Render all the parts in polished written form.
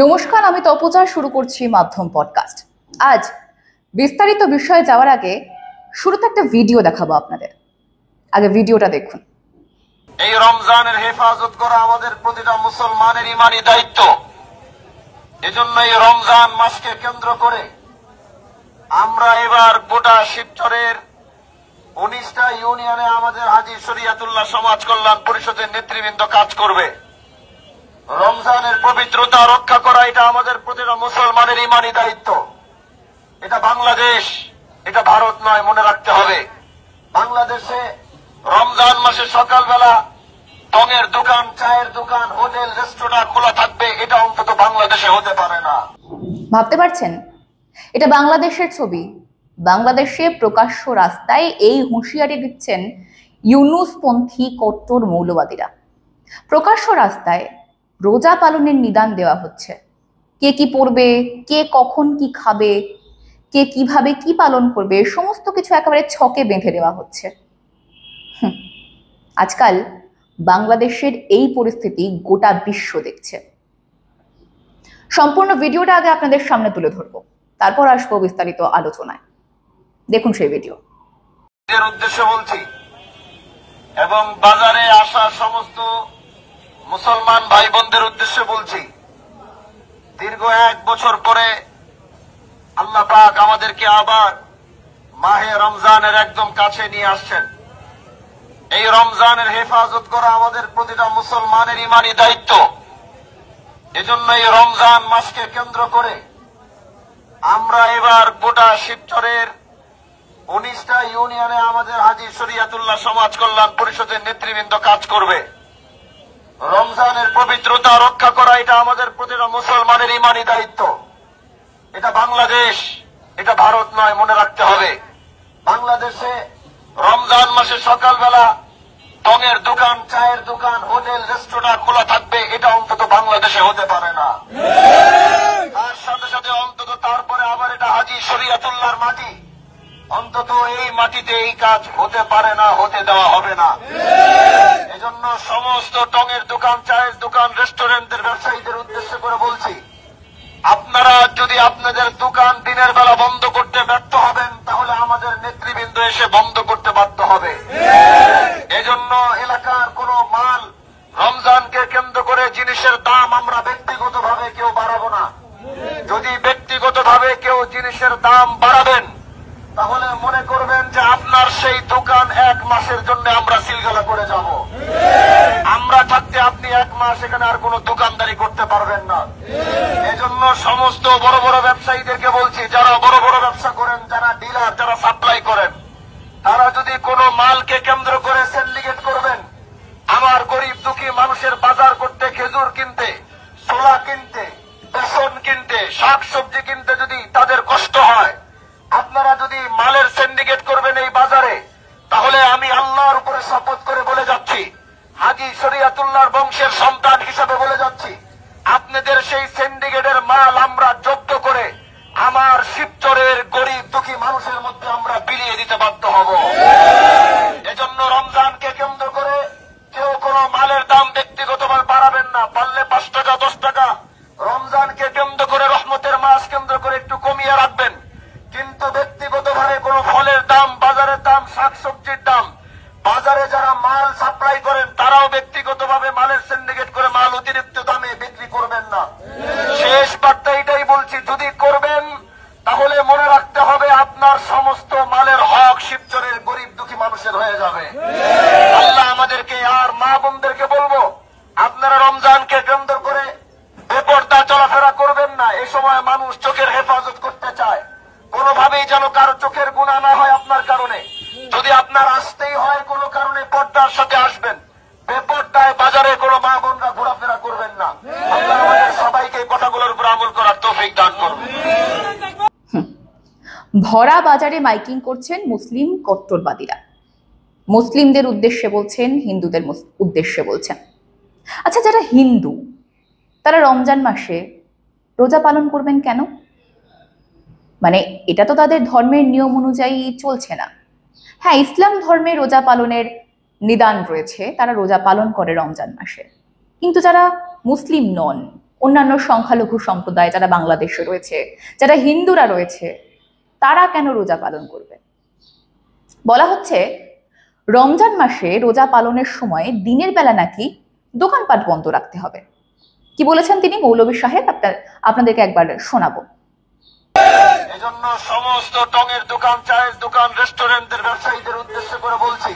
নমস্কার, আমি তপজা, শুরু করছি মাধ্যম পডকাস্ট। আজ বিস্তারিত বিষয়ে যাওয়ার আগে শুরুতে একটা ভিডিও দেখাবো আপনাদের। আগে ভিডিওটা দেখুন। এই রমজানের হেফাজত করা আমাদের প্রতিটা মুসলমানের ইমানি দায়িত্ব। এজন্য এই রমজান মাসকে কেন্দ্র করে আমরা এবার গোটা শিবচরের 19টা ইউনিয়নে আমাদের হাজী শরিয়াতুল্লাহ সমাজ কল্যাণ পরিষদের নেতৃবৃন্দ কাজ করবে। রমজানের পবিত্রতা রক্ষা করা এটা আমাদের প্রতিটা মুসলমানের ইমানি দায়িত্ব। এটা বাংলাদেশ, এটা ভারত নয়, মনে রাখতে হবে। বাংলাদেশে রমজান মাসে সকালবেলা টঙের দোকান, চায়ের দোকান, হোটেল, রেস্টুরেন্ট খোলা থাকবে, এটা অন্তত বাংলাদেশে হতে পারে না। ভাবতে পারছেন, এটা বাংলাদেশের ছবি। বাংলাদেশে প্রকাশ্য রাস্তায় এই হুঁশিয়ারি দিচ্ছেন ইউনূসপন্থী কট্টর মৌলবাদীরা। প্রকাশ্য রাস্তায় রোজা পালনের নিদান দেওয়া হচ্ছে। কে কি পড়বে, কে কখন কি খাবে, কে কিভাবে কি পালন করবে, সমস্ত কিছু একেবারে ছকে বেঁধে দেওয়া হচ্ছে। আজকাল বাংলাদেশের এই পরিস্থিতি গোটা বিশ্ব দেখছে। সম্পূর্ণ ভিডিওটা আগে আপনাদের সামনে তুলে ধরবো, তারপর আসবো বিস্তারিত আলোচনায়। দেখুন সেই ভিডিও। এর উদ্দেশ্যে বলছি এবং বাজারে আসা সমস্ত মুসলমান ভাই বোনদের উদ্দেশ্যে বলছি, দীর্ঘ 1 বছর পরে আল্লাহ পাক আমাদেরকে আবার মাহে রমজানের একদম কাছে নিয়ে আসছেন। এই রমজানের হেফাজত করা আমাদের প্রতিটা মুসলমানের ইমানি দায়িত্ব। এজন্য এই রমজান মাসকে কেন্দ্র করে আমরা এবার গোটা শিবচরের 19টা ইউনিয়নে আমাদের হাজী শরিয়াতুল্লাহ সমাজ কল্যাণ পরিষদের নেতৃবৃন্দ কাজ করবে। রমজানের পবিত্রতা রক্ষা করা এটা আমাদের প্রতিটা মুসলমানের ইমানি দায়িত্ব। এটা বাংলাদেশ, এটা ভারত নয়, মনে রাখতে হবে। বাংলাদেশে রমজান মাসে সকালবেলা টঙের দোকান, চায়ের দোকান, হোটেল, রেস্টুরেন্ট খোলা থাকবে, এটা অন্তত বাংলাদেশে হতে পারে না। তার সাথে সাথে অন্তত তারপরে আবার এটা হাজী শরিয়াতুল্লাহর মাটি, অন্তত এই মাটিতে এই কাজ হতে পারে না, হতে দেওয়া হবে না। এজন্য সমস্ত টঙের দোকান, চায়ের দোকান, রেস্টুরেন্টের ব্যবসায়ীদের উদ্দেশ্য করে বলছি, আপনারা যদি আপনাদের দোকান দিনের বেলা বন্ধ করতে ব্যর্থ হবেন, তাহলে আমাদের নেতৃবৃন্দ এসে বন্ধ করতে বাধ্য হবে। এজন্য এলাকার কোন মাল রমজানকে কেন্দ্র করে জিনিসের দাম আমরা ব্যক্তিগতভাবে কেউ বাড়াবো না। যদি ব্যক্তিগতভাবে কেউ জিনিসের দাম বাড়াবেন, তাহলে মনে করবেন যে আপনার সেই দোকান 1 মাসের জন্য আমরা সিলগালা করে যাব। আমরা থাকতে আপনি 1 মাস এখানে আর কোনো দোকানদারি করতে পারবেন না। এজন্য সমস্ত বড় বড় ব্যবসায়ীদেরকে বলছি, যারা বড় বড় ব্যবসা করেন, যারা ডিলার, যারা সাপ্লাই করেন, তারা যদি কোনো মালকে কেন্দ্র করে সিন্ডিকেট করবেন, আমার গরিব দুঃখী মানুষের বাজার করতে, খেজুর কিনতে, ছোলা কিনতে, বেসন কিনতে, শাকসবজি কিনতে যদি তাদের কষ্ট হয়, আপনারা যদি মালের সিন্ডিকেট করবেন এই বাজারে, তাহলে আমি আল্লাহর উপরে শপথ করে বলে যাচ্ছি, হাজী শরিয়াতুল্লাহর বংশের সন্তান হিসেবে বলে যাচ্ছি, আপনাদের সেই সিন্ডিকেটের মাল আমরা জব্দ করে আমার শিবচরের গরিব দুঃখী মানুষের মধ্যে আমরা বিলিয়ে দিতে বাধ্য হব। এজন্য রমজানকে কেন্দ্র করে কেউ কোনো মালের দাম ব্যক্তিগতভাবে বাড়াবেন না। পারলে 5 টাকা 10 টাকা রমজানকে কেন্দ্র করে, রহমতের মাস কেন্দ্র করে একটু কমিয়ে রাখবেন। কিন্তু ব্যক্তিগতভাবে কোন ফলের দাম, বাজারের দাম, শাকসবজির দাম, বাজারে যারা মাল সাপ্লাই করেন তারাও ব্যক্তিগতভাবে মালের সিন্ডিকেট করে মাল অতিরিক্ত দামে বিক্রি করবেন না। শেষ বার্তা এটাই বলছি, যদি করবেন তাহলে মনে রাখতে হবে আপনার সমস্ত মালের হক শিবচরের গরিব দুঃখী মানুষের হয়ে যাবে। আল্লাহ আমাদেরকে আর মা বোনদেরকে বলবো, আপনারা রমজানকে কেন্দ্র করে বেপরদা চলাফেরা করবেন না। এই সময় মানুষ চোখের হেফাজত করতে চায়, কোনোভাবেই যেন কারো চোখের গুনাহ না হয় আপনার কারণে। যদি আপনার আসতেই হয় কোনো কারণে, পর্দার সাথে আসবেন। বেপর্দায় বাজারে কোনো মা বোনরা ঘোরাফেরা করবেন না। আল্লাহ আমাদের সবাইকে এই কথাগুলোর উপর আমল করার তৌফিক দান করুন। ভরা বাজারে মাইকিং করছেন মুসলিম কট্টরবাদীরা। মুসলিমদের উদ্দেশ্যে বলছেন, হিন্দুদের উদ্দেশ্যে বলছেন। আচ্ছা, যারা হিন্দু তারা রমজান মাসে রোজা পালন করবেন কেন? মানে এটা তো তাদের ধর্মের নিয়ম অনুযায়ী চলছে না। হ্যাঁ, ইসলাম ধর্মে রোজা পালনের নিদান রয়েছে, তারা রোজা পালন করে রমজান মাসে। কিন্তু যারা মুসলিম নন, অন্যান্য সংখ্যালঘু সম্প্রদায় যারা বাংলাদেশে রয়েছে, যারা হিন্দুরা রয়েছে, তারা কেন রোজা পালন করবে? বলা হচ্ছে রমজান মাসে রোজা পালনের সময় দিনের বেলা নাকি দোকানপাট বন্ধ রাখতে হবে। কি বলেছেন তিনি মৌলভী সাহেব, আপনাদেরকে একবার শোনাবো। এজন্য সমস্ত টঙের দোকান, চায়ের দোকান, রেস্টুরেন্টের ব্যবসায়ীদের উদ্দেশ্য করে বলছি,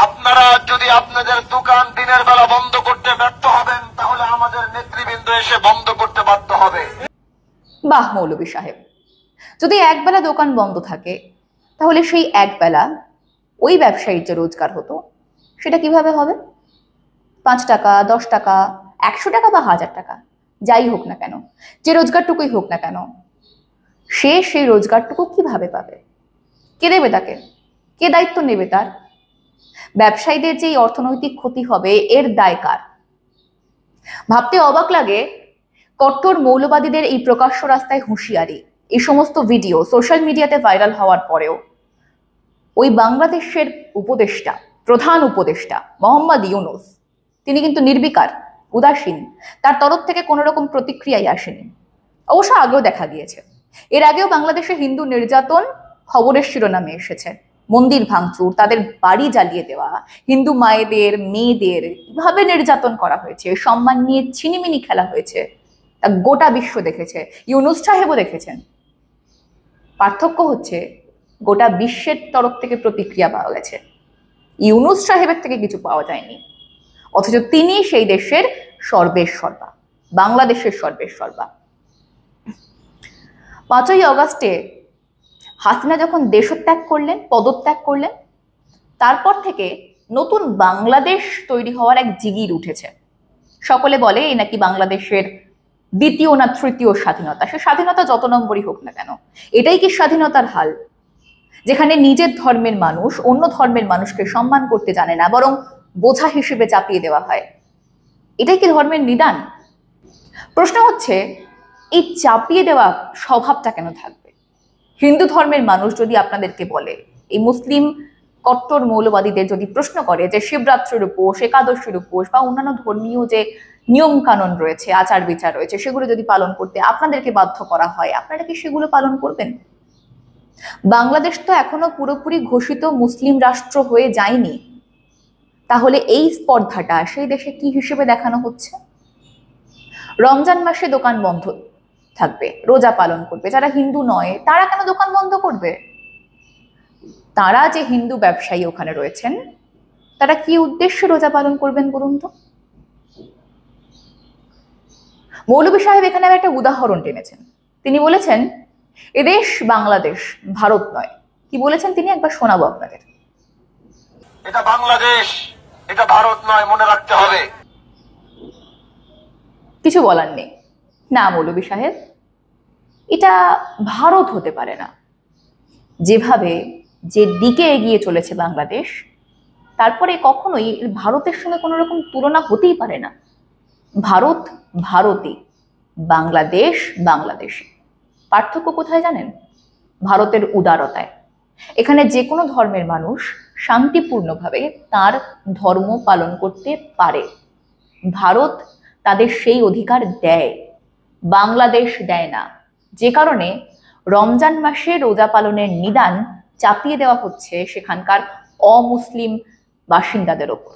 আপনারা যদি আপনাদের দোকান দিনের বেলা বন্ধ করতে ব্যর্থ হবেন, তাহলে আমাদের নেতৃবৃন্দ এসে বন্ধ করতে বাধ্য হবে। বাহ মৌলভী সাহেব, যদি একবেলা দোকান বন্ধ থাকে তাহলে সেই একবেলা ওই ব্যবসায়ীর যে রোজগার হতো সেটা কিভাবে হবে? 5 টাকা, 10 টাকা, 100 টাকা বা 1000 টাকা, যাই হোক না কেন, যে রোজগারটুকুই হোক না কেন, সে সেই রোজগারটুকু কিভাবে পাবে? কে দেবে তাকে? কে দায়িত্ব নেবে তার? ব্যবসায়ীদের যে অর্থনৈতিক ক্ষতি হবে এর দায় কার? ভাবতে অবাক লাগে, কট্টর মৌলবাদীদের এই প্রকাশ্য রাস্তায় হুঁশিয়ারি, এই সমস্ত ভিডিও সোশ্যাল মিডিয়াতে ভাইরাল হওয়ার পরেও ওই বাংলাদেশের উপদেষ্টা, প্রধান উপদেষ্টা মোহাম্মদ ইউনূস, তিনি কিন্তু নির্বিকার, উদাসীন, তার তরফ থেকে কোনো রকম প্রতিক্রিয়াই আসেনি। অবশ্য আগেও দেখা গিয়েছে, এর আগেও বাংলাদেশে হিন্দু নির্যাতন খবরের শিরোনামে এসেছে। মন্দির ভাঙচুর, তাদের বাড়ি জ্বালিয়ে দেওয়া, হিন্দু মায়েদের, মেয়েদের কিভাবে নির্যাতন করা হয়েছে, সম্মান নিয়ে ছিনিমিনি খেলা হয়েছে, তা গোটা বিশ্ব দেখেছে, ইউনূস সাহেবও দেখেছেন। পার্থক্য হচ্ছে গোটা বিশ্বের তরফ থেকে প্রতিক্রিয়া পাওয়া গেছে, ইউনূস সাহেবের থেকে কিছু পাওয়া যায়নি। অথচ তিনি সেই দেশের সর্বেসর্বা, বাংলাদেশের সর্বেসর্বা। 5ই অগাস্টে হাসিনা যখন দেশত্যাগ করলেন, পদত্যাগ করলেন, তারপর থেকে নতুন বাংলাদেশ তৈরি হওয়ার এক জিগির উঠেছে। সকলে বলে এই নাকি বাংলাদেশের দ্বিতীয় না তৃতীয় স্বাধীনতা। সে স্বাধীনতা যত নম্বরই হোক না কেন, এটাই কি স্বাধীনতার হাল? যেখানে নিজের ধর্মের মানুষ অন্য ধর্মের মানুষকে সম্মান করতে জানে না, বরং বোঝা হিসেবে চাপিয়ে দেওয়া হয়, এটাই কি ধর্মের নিদান? প্রশ্ন হচ্ছে এই চাপিয়ে দেওয়া স্বভাবটা কেন থাকবে? হিন্দু ধর্মের মানুষ যদি আপনাদেরকে বলে, এই মুসলিম কট্টর মৌলবাদীদের যদি প্রশ্ন করে যে শিবরাত্রির উপোস, একাদশীর উপোস বা অন্যান্য ধর্মীয় যে নিয়ম কানুন রয়েছে, আচার বিচার রয়েছে, সেগুলো যদি পালন করতে আপনাদেরকে বাধ্য করা হয়, আপনারা কি সেগুলো পালন করবেন? বাংলাদেশ তো এখনো পুরোপুরি ঘোষিত মুসলিম রাষ্ট্র হয়ে যায়নি, তাহলে এই স্পর্ধাটা সেই দেশে কি হিসেবে দেখানো হচ্ছে? রমজান মাসে দোকান বন্ধ থাকবে, রোজা পালন করবে, যারা হিন্দু নয় তারা কেন দোকান বন্ধ করবে? তারা যে হিন্দু ব্যবসায়ী ওখানে রয়েছেন, তারা কি উদ্দেশ্যে রোজা পালন করবেন বলুন তো? মৌলভী সাহেব এখানে একটা উদাহরণ টেনেছেন। তিনি বলেছেন এদেশ বাংলাদেশ, ভারত নয়। কি বলেছেন তিনি একবার শোনাবো আপনাদের। এটা বাংলাদেশ, এটা ভারত নয়, মনে রাখতে হবে। কিছু বলার নেই না মৌলভী সাহেব, এটা ভারত হতে পারে না। যেভাবে যে দিকে এগিয়ে চলেছে বাংলাদেশ, তারপরে কখনোই ভারতের সঙ্গে কোনো রকম তুলনা হতেই পারে না। ভারত ভারতই, বাংলাদেশ বাংলাদেশে। পার্থক্য কোথায় জানেন? ভারতের উদারতায়। এখানে যে কোনো ধর্মের মানুষ শান্তিপূর্ণভাবে তার ধর্ম পালন করতে পারে। ভারত তাদের সেই অধিকার দেয়, বাংলাদেশ দেয় না। যে কারণে রমজান মাসে রোজা পালনের নিদান চাপিয়ে দেওয়া হচ্ছে সেখানকার অমুসলিম বাসিন্দাদের ওপর।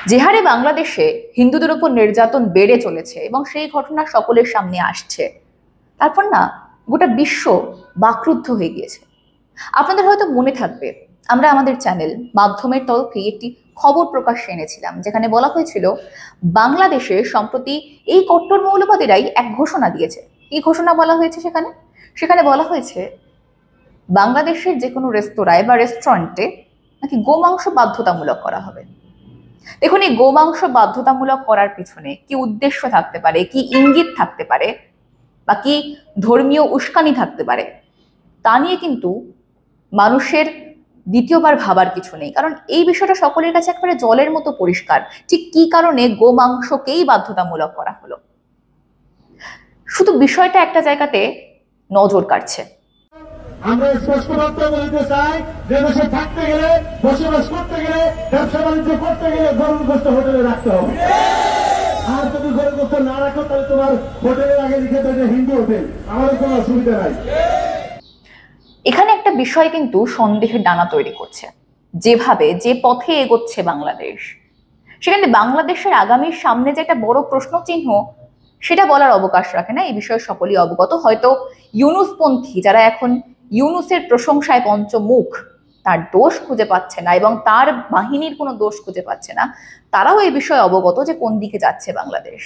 যে হারে বাংলাদেশে হিন্দুদের উপর নির্যাতন বেড়ে চলেছে এবং সেই ঘটনা সকলের সামনে আসছে, তারপর না গোটা বিশ্ব বাকরুদ্ধ হয়ে গিয়েছে। আপনাদের হয়তো মনে থাকবে, আমরা আমাদের চ্যানেল মাধ্যমের তরফে একটি খবর প্রকাশ্যে এনেছিলাম, যেখানে বলা হয়েছিল বাংলাদেশে সম্প্রতি এই কট্টর মৌলবাদীরাই এক ঘোষণা দিয়েছে। এই ঘোষণা বলা হয়েছে সেখানে বলা হয়েছে বাংলাদেশের যে কোনো রেস্তোরাঁয় বা রেস্টুরেন্টে নাকি গোমাংস বাধ্যতামূলক করা হবে। দেখুন, এই গোমাংস বাধ্যতামূলক করার পিছনে কি উদ্দেশ্য থাকতে পারে, কি ইঙ্গিত থাকতে পারে, বা কি ধর্মীয় উস্কানি থাকতে পারে, তা নিয়ে কিন্তু মানুষের দ্বিতীয়বার ভাবার কিছু নেই। কারণ এই বিষয়টা সকলের কাছে একেবারে জলের মতো পরিষ্কার, ঠিক কি কারণে গোমাংসকেই বাধ্যতামূলক করা হলো। শুধু বিষয়টা একটা জায়গাতে নজর কাটছে। আমরা স্পষ্ট বক্তব্য দিতে চাই যে দেশে থাকতে গেলে, বসবাস করতে গেলে, ব্যবসা বাণিজ্য করতে গেলে গরুর গোশত হোটেলে রাখতে হবে। আর যদি ঘরগ্রস্ত না রাখো তাহলে তোমার হোটেলের আগে লিখে দেবে হিন্দু হোটেল, আমাদের কোনো অসুবিধা নাই। এখানে একটা বিষয় কিন্তু সন্দেহের ডানা তৈরি করছে, যেভাবে যে পথে এগোচ্ছে বাংলাদেশ, সেখানে বাংলাদেশের আগামীর সামনে যে একটা বড় প্রশ্ন চিহ্ন, সেটা বলার অবকাশ রাখে না। এই বিষয়ে সকলেই অবগত। হয়তো ইউনুসপন্থী যারা এখন ইউনুসের প্রশংসায় পঞ্চমুখ, তার দোষ খুঁজে পাচ্ছে না এবং তার বাহিনীর কোনো দোষ খুঁজে পাচ্ছে না, তারাও এই বিষয়ে অবগত যে কোন দিকে যাচ্ছে বাংলাদেশ।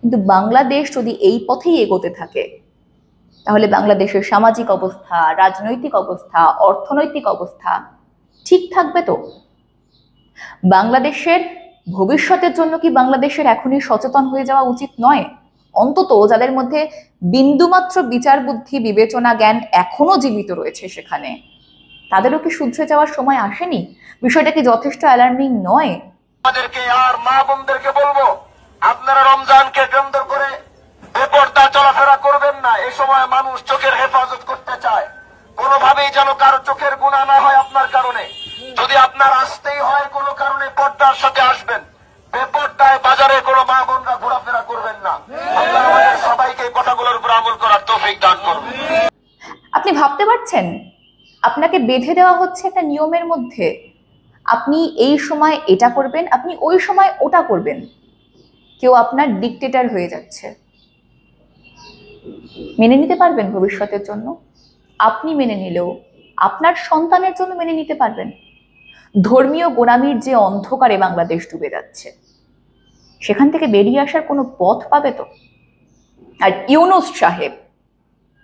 কিন্তু বাংলাদেশ যদি এই পথেই এগোতে থাকে, তাহলে বাংলাদেশের সামাজিক অবস্থা, রাজনৈতিক অবস্থা, অর্থনৈতিক অবস্থা ঠিক থাকবে তো? বাংলাদেশের ভবিষ্যতের জন্য কি বাংলাদেশের এখনই সচেতন হয়ে যাওয়া উচিত নয়? অন্তত যাদের মধ্যে বিন্দুমাত্র বিচার বুদ্ধি, বিবেচনা, জ্ঞান এখনো জীবিত রয়েছে সেখানে, তাদেরও কি শুধরে যাওয়ার সময় আসেনি? বিষয়টা কি যথেষ্ট অ্যালার্মিং নয়? আমাদেরকে আর মা বোনদেরকে বলবো, আপনারা রমজানকে কেন্দ্র করে বেপরদা চলাফেরা করবেন না। এই সময় মানুষ চোখের হেফাজত করতে চায়, কোনোভাবেই যেন কারো চোখের গুনাহ না হয় আপনার কারণে। যদি আপনার আসতেই হয় কোনো কারণে, পর্দার সাথে আসবেন। বেপরদায় বাজারে কোনো মা বোনরা ঘোরাফেরা করবেন না। আল্লাহ আমাদের সবাইকে এই কথাগুলোর উপর আমল করার তৌফিক দান করুন। আপনি ভাবতে পারছেন, আপনাকে বেঁধে দেওয়া হচ্ছে একটা নিয়মের মধ্যে। আপনি এই সময় এটা করবেন, আপনি ওই সময় ওটা করবেন। কেউ আপনার ডিক্টেটর হয়ে যাচ্ছে। মেনে নিতে পারবেন ভবিষ্যতের জন্য? আপনি মেনে নিলেও আপনার সন্তানের জন্য মেনে নিতে পারবেন? ধর্মীয় গোলামির যে অন্ধকারে বাংলাদেশ ডুবে যাচ্ছে, সেখান থেকে বেরিয়ে আসার কোনো পথ পাবে তো? আর ইউনূস সাহেব,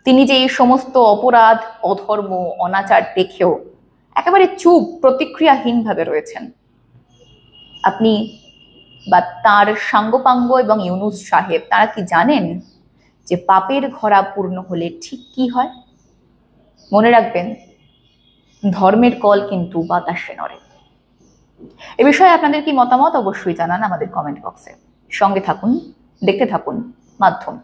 তিনি যে এই সমস্ত অপরাধ, অধর্ম, অনাচার দেখেও একেবারে চুপ, প্রতিক্রিয়াহীনভাবে রয়েছেন, আপনি বা তার সাঙ্গপাঙ্গ এবং ইউনূস সাহেব, তারা কি জানেন যে পাপের ঘড়া পূর্ণ হলে ঠিক কি হয়? মনে রাখবেন, ধর্মের কল কিন্তু বাতাসে নড়ে। এ বিষয়ে আপনাদের কি মতামত অবশ্যই জানান আমাদের কমেন্ট বক্সে। সঙ্গে থাকুন, দেখতে থাকুন মাধ্যম।